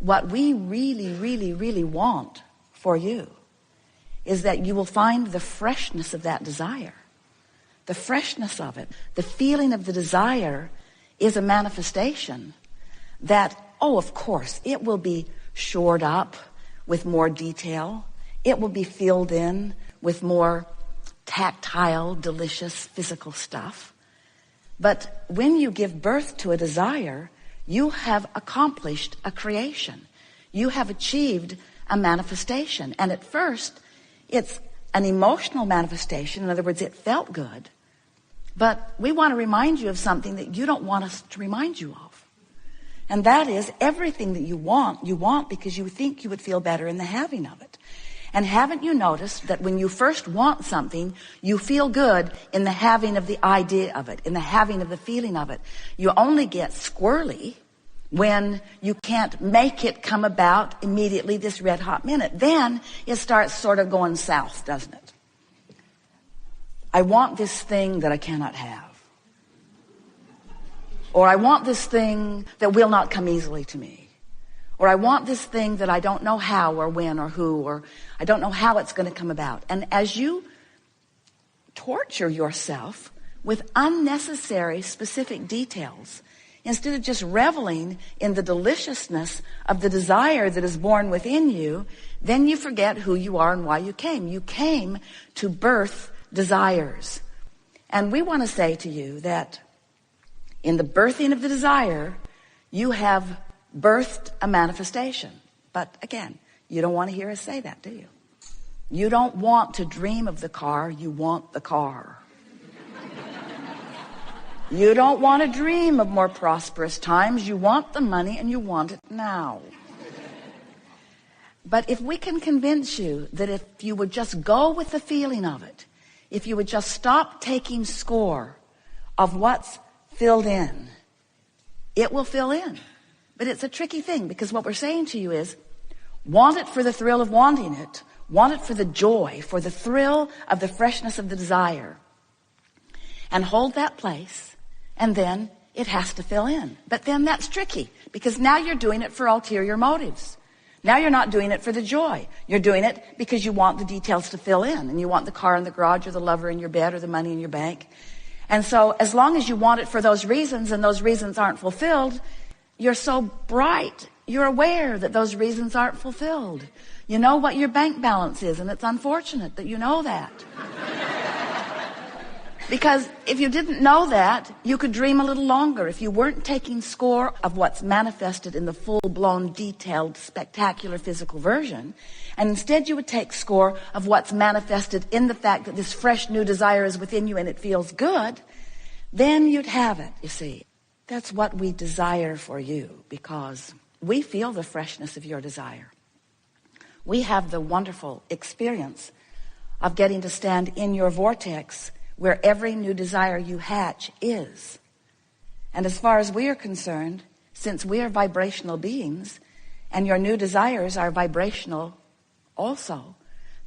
what we really, really, really want for you is that you will find the freshness of that desire. The freshness of it. The feeling of the desire is a manifestation that, oh, of course, it will be shored up with more detail. It will be filled in with more tactile, delicious, physical stuff. But when you give birth to a desire, you have accomplished a creation. You have achieved a manifestation. And at first, it's an emotional manifestation. In other words, it felt good. But we want to remind you of something that you don't want us to remind you of. And that is everything that you want because you think you would feel better in the having of it. And haven't you noticed that when you first want something, you feel good in the having of the idea of it, in the having of the feeling of it. You only get squirrely when you can't make it come about immediately this red hot minute. Then it starts sort of going south, doesn't it? I want this thing that I cannot have. Or I want this thing that will not come easily to me. Or I want this thing that I don't know how or when or who, or I don't know how it's going to come about. And as you torture yourself with unnecessary specific details, instead of just reveling in the deliciousness of the desire that is born within you, then you forget who you are and why you came. You came to birth desires. And we want to say to you that in the birthing of the desire, you have birthed a manifestation. But again, you don't want to hear us say that, do you? You don't want to dream of the car, you want the car. You don't want to dream of more prosperous times, you want the money and you want it now. But if we can convince you that if you would just go with the feeling of it, if you would just stop taking score of what's filled in, it will fill in. But it's a tricky thing, because what we're saying to you is, want it for the thrill of wanting it. Want it for the joy, for the thrill of the freshness of the desire. And hold that place, and then it has to fill in. But then that's tricky, because now you're doing it for ulterior motives. Now you're not doing it for the joy. You're doing it because you want the details to fill in, and you want the car in the garage, or the lover in your bed, or the money in your bank. And so as long as you want it for those reasons, and those reasons aren't fulfilled, you're so bright, you're aware that those reasons aren't fulfilled. You know what your bank balance is, and it's unfortunate that you know that. Because if you didn't know that, you could dream a little longer. If you weren't taking score of what's manifested in the full-blown, detailed, spectacular physical version, and instead you would take score of what's manifested in the fact that this fresh new desire is within you and it feels good, then you'd have it, you see. That's what we desire for you, because we feel the freshness of your desire. We have the wonderful experience of getting to stand in your vortex where every new desire you hatch is. And as far as we are concerned, since we are vibrational beings, and your new desires are vibrational also,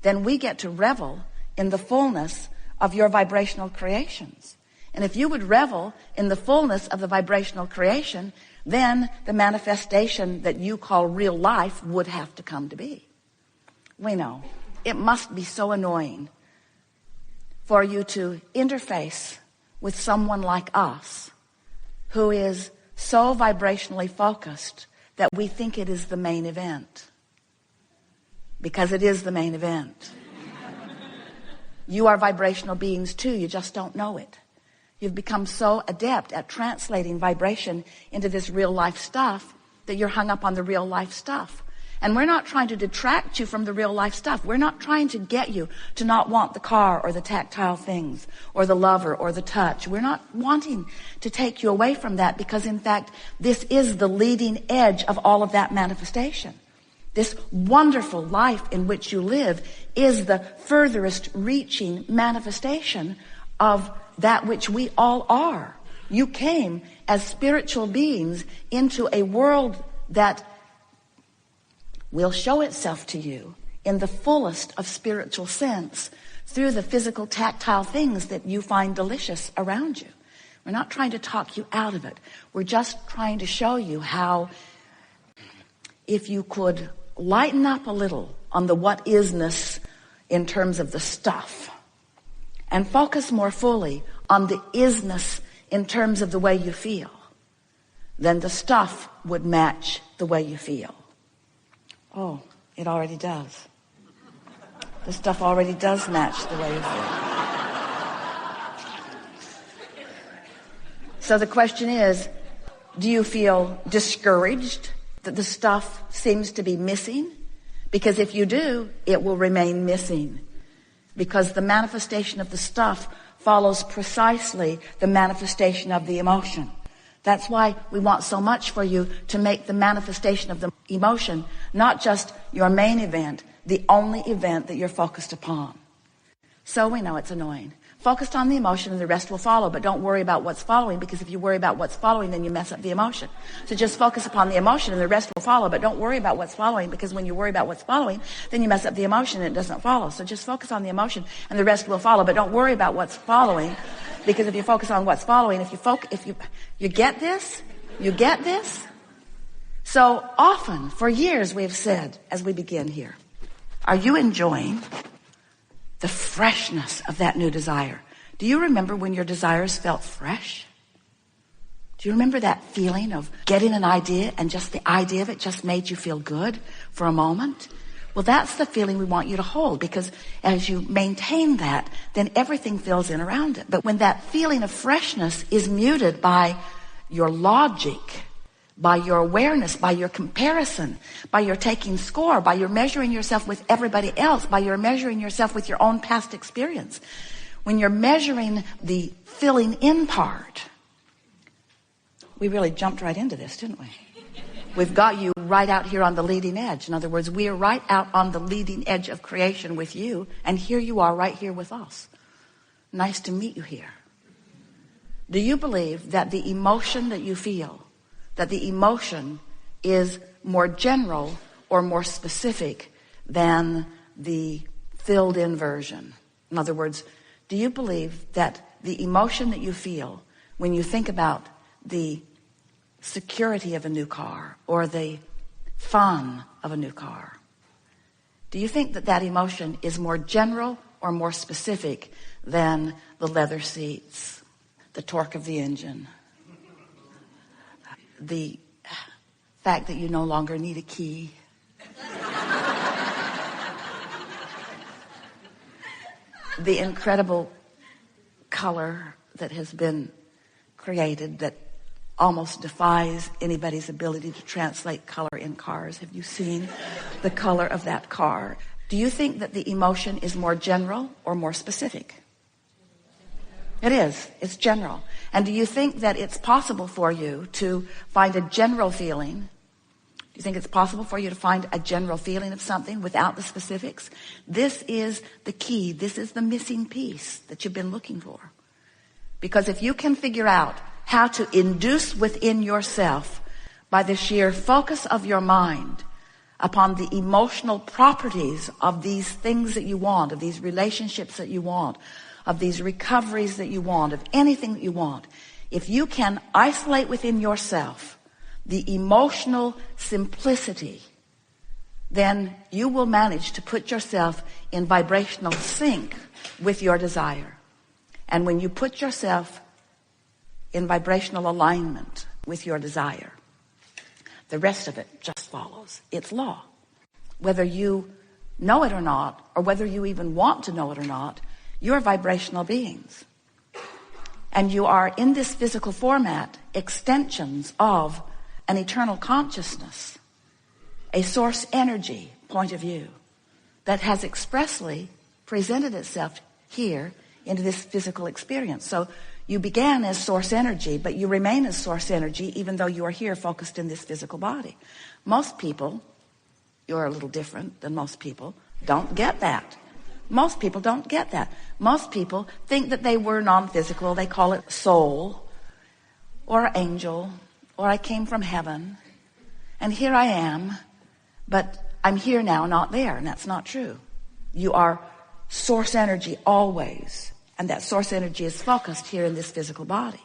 then we get to revel in the fullness of your vibrational creations. And if you would revel in the fullness of the vibrational creation, then the manifestation that you call real life would have to come to be. We know it must be so annoying for you to interface with someone like us who is so vibrationally focused that we think it is the main event. Because it is the main event. You are vibrational beings too, you just don't know it. You've become so adept at translating vibration into this real life stuff that you're hung up on the real life stuff. And we're not trying to detract you from the real life stuff. We're not trying to get you to not want the car or the tactile things or the lover or the touch. We're not wanting to take you away from that, because in fact, this is the leading edge of all of that manifestation. This wonderful life in which you live is the furthest reaching manifestation of that which we all are. You came as spiritual beings into a world that will show itself to you in the fullest of spiritual sense through the physical, tactile things that you find delicious around you. We're not trying to talk you out of it. We're just trying to show you how if you could lighten up a little on the what isness in terms of the stuff and focus more fully on the isness in terms of the way you feel, then the stuff would match the way you feel. Oh, it already does. The stuff already does match the way you feel. So the question is, do you feel discouraged that the stuff seems to be missing? Because if you do, it will remain missing. Because the manifestation of the stuff follows precisely the manifestation of the emotion. That's why we want so much for you to make the manifestation of the emotion not just your main event, the only event that you're focused upon. So we know it's annoying. Focused on the emotion and the rest will follow, but don't worry about what's following, because if you worry about what's following, then you mess up the emotion. So just focus upon the emotion and the rest will follow, but don't worry about what's following, because when you worry about what's following, then you mess up the emotion and it doesn't follow. So just focus on the emotion and the rest will follow, but don't worry about what's following, because if you focus on what's following, you get this? You get this? So often, for years, we have said, as we begin here, are you enjoying the freshness of that new desire? Do you remember when your desires felt fresh? Do you remember that feeling of getting an idea and just the idea of it just made you feel good for a moment? Well, that's the feeling we want you to hold, because as you maintain that, then everything fills in around it. But when that feeling of freshness is muted by your logic, by your awareness, by your comparison, by your taking score, by your measuring yourself with everybody else, by your measuring yourself with your own past experience, when you're measuring the filling in part, we really jumped right into this, didn't we? We've got you right out here on the leading edge. In other words, we are right out on the leading edge of creation with you, and here you are right here with us. Nice to meet you here. Do you believe that the emotion that you feel, that the emotion is more general or more specific than the filled in version? In other words, do you believe that the emotion that you feel when you think about the security of a new car or the fun of a new car, do you think that that emotion is more general or more specific than the leather seats, the torque of the engine, the fact that you no longer need a key, the incredible color that has been created that almost defies anybody's ability to translate color in cars? Have you seen the color of that car? Do you think that the emotion is more general or more specific? It is. It's general. And do you think that it's possible for you to find a general feeling? Do you think it's possible for you to find a general feeling of something without the specifics? This is the key. This is the missing piece that you've been looking for. Because if you can figure out how to induce within yourself, by the sheer focus of your mind upon the emotional properties of these things that you want, of these relationships that you want, of these recoveries that you want, of anything that you want, if you can isolate within yourself the emotional simplicity, then you will manage to put yourself in vibrational sync with your desire. And when you put yourself in vibrational alignment with your desire, the rest of it just follows. It's law. Whether you know it or not, or whether you even want to know it or not, you're vibrational beings. And you are, in this physical format, extensions of an eternal consciousness, a source energy point of view that has expressly presented itself here into this physical experience. So you began as source energy, but you remain as source energy even though you are here focused in this physical body. Most people, you're a little different than most people, don't get that. Most people don't get that. Most people think that they were non-physical. They call it soul or angel, or I came from heaven and here I am, but I'm here now, not there. And that's not true. You are source energy always. And that source energy is focused here in this physical body.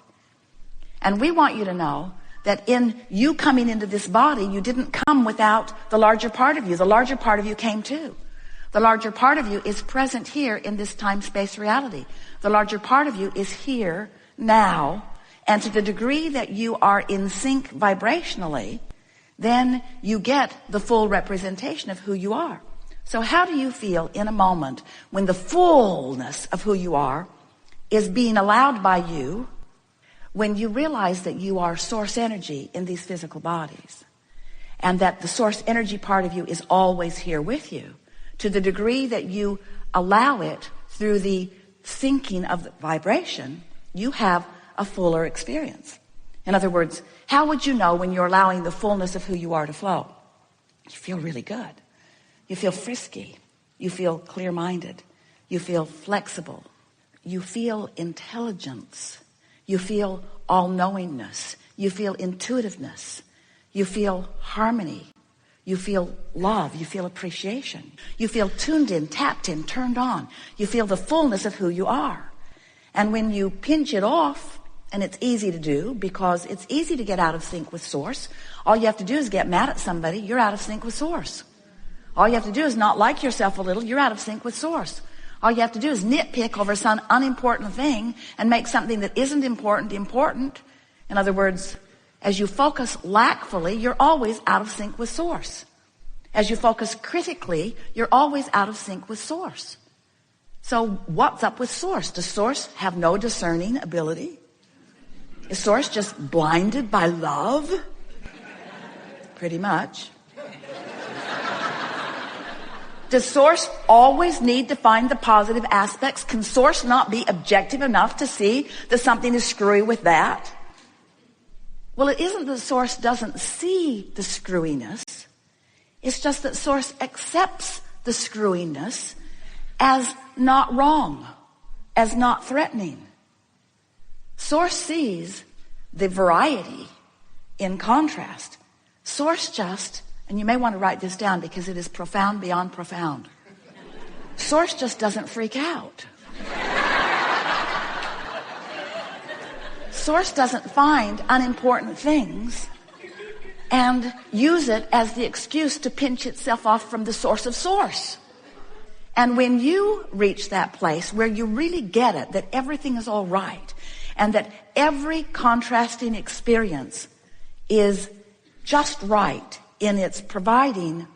And we want you to know that in you coming into this body, you didn't come without the larger part of you. The larger part of you came too. The larger part of you is present here in this time-space reality. The larger part of you is here now. And to the degree that you are in sync vibrationally, then you get the full representation of who you are. So how do you feel in a moment when the fullness of who you are is being allowed by you, when you realize that you are source energy in these physical bodies, and that the source energy part of you is always here with you, to the degree that you allow it through the syncing of the vibration, you have a fuller experience. In other words, how would you know when you're allowing the fullness of who you are to flow? You feel really good. You feel frisky. You feel clear-minded. You feel flexible. You feel intelligence. You feel all-knowingness. You feel intuitiveness. You feel harmony. You feel love. You feel appreciation. You feel tuned in, tapped in, turned on. You feel the fullness of who you are. And when you pinch it off, and it's easy to do because it's easy to get out of sync with source. All you have to do is get mad at somebody. You're out of sync with source. All you have to do is not like yourself a little. You're out of sync with source. All you have to do is nitpick over some unimportant thing and make something that isn't important important. In other words, as you focus lackfully, you're always out of sync with source. As you focus critically, you're always out of sync with source. So what's up with source? Does source have no discerning ability? Is source just blinded by love? Pretty much. Does source always need to find the positive aspects? Can source not be objective enough to see that something is screwy with that? Well, it isn't that source doesn't see the screwiness. It's just that source accepts the screwiness as not wrong, as not threatening. Source sees the variety in contrast. Source just, and you may want to write this down because it is profound beyond profound. Source just doesn't freak out. Source doesn't find unimportant things and use it as the excuse to pinch itself off from the source of source. And when you reach that place where you really get it, that everything is all right, and that every contrasting experience is just right in its providing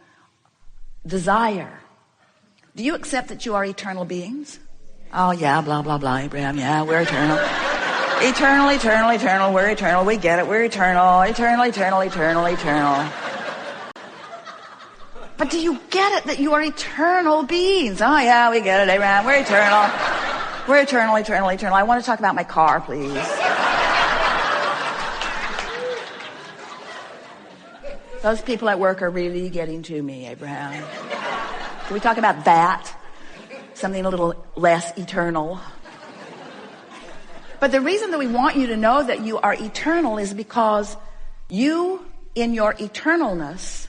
desire. Do you accept that you are eternal beings? Oh yeah, blah, blah, blah, Abraham. Yeah, we're eternal. Eternal, eternal, eternal. We're eternal. We get it. We're eternal. Eternal, eternal, eternal, eternal. But do you get it that you are eternal beings? Oh yeah, we get it, Abraham. We're eternal. We're eternal, eternal, eternal. I want to talk about my car, please. Those people at work are really getting to me, Abraham. Can we talk about that? Something a little less eternal. But the reason that we want you to know that you are eternal is because you, in your eternalness,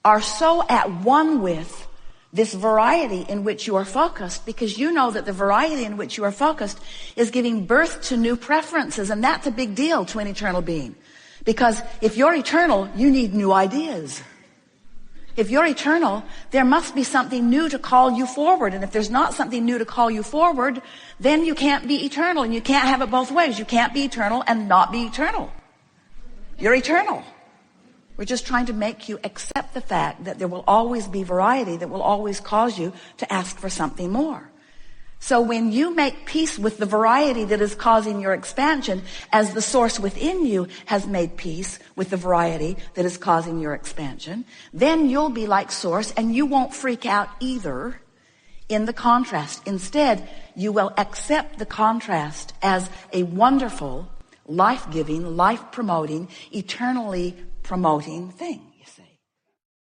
are so at one with this variety in which you are focused, because you know that the variety in which you are focused is giving birth to new preferences, and that's a big deal to an eternal being. Because if you're eternal, you need new ideas. If you're eternal, there must be something new to call you forward. And if there's not something new to call you forward, then you can't be eternal. And you can't have it both ways. You can't be eternal and not be eternal. You're eternal. We're just trying to make you accept the fact that there will always be variety that will always cause you to ask for something more. So when you make peace with the variety that is causing your expansion, as the source within you has made peace with the variety that is causing your expansion, then you'll be like source and you won't freak out either in the contrast. Instead, you will accept the contrast as a wonderful, life-giving, life-promoting, eternally promoting thing.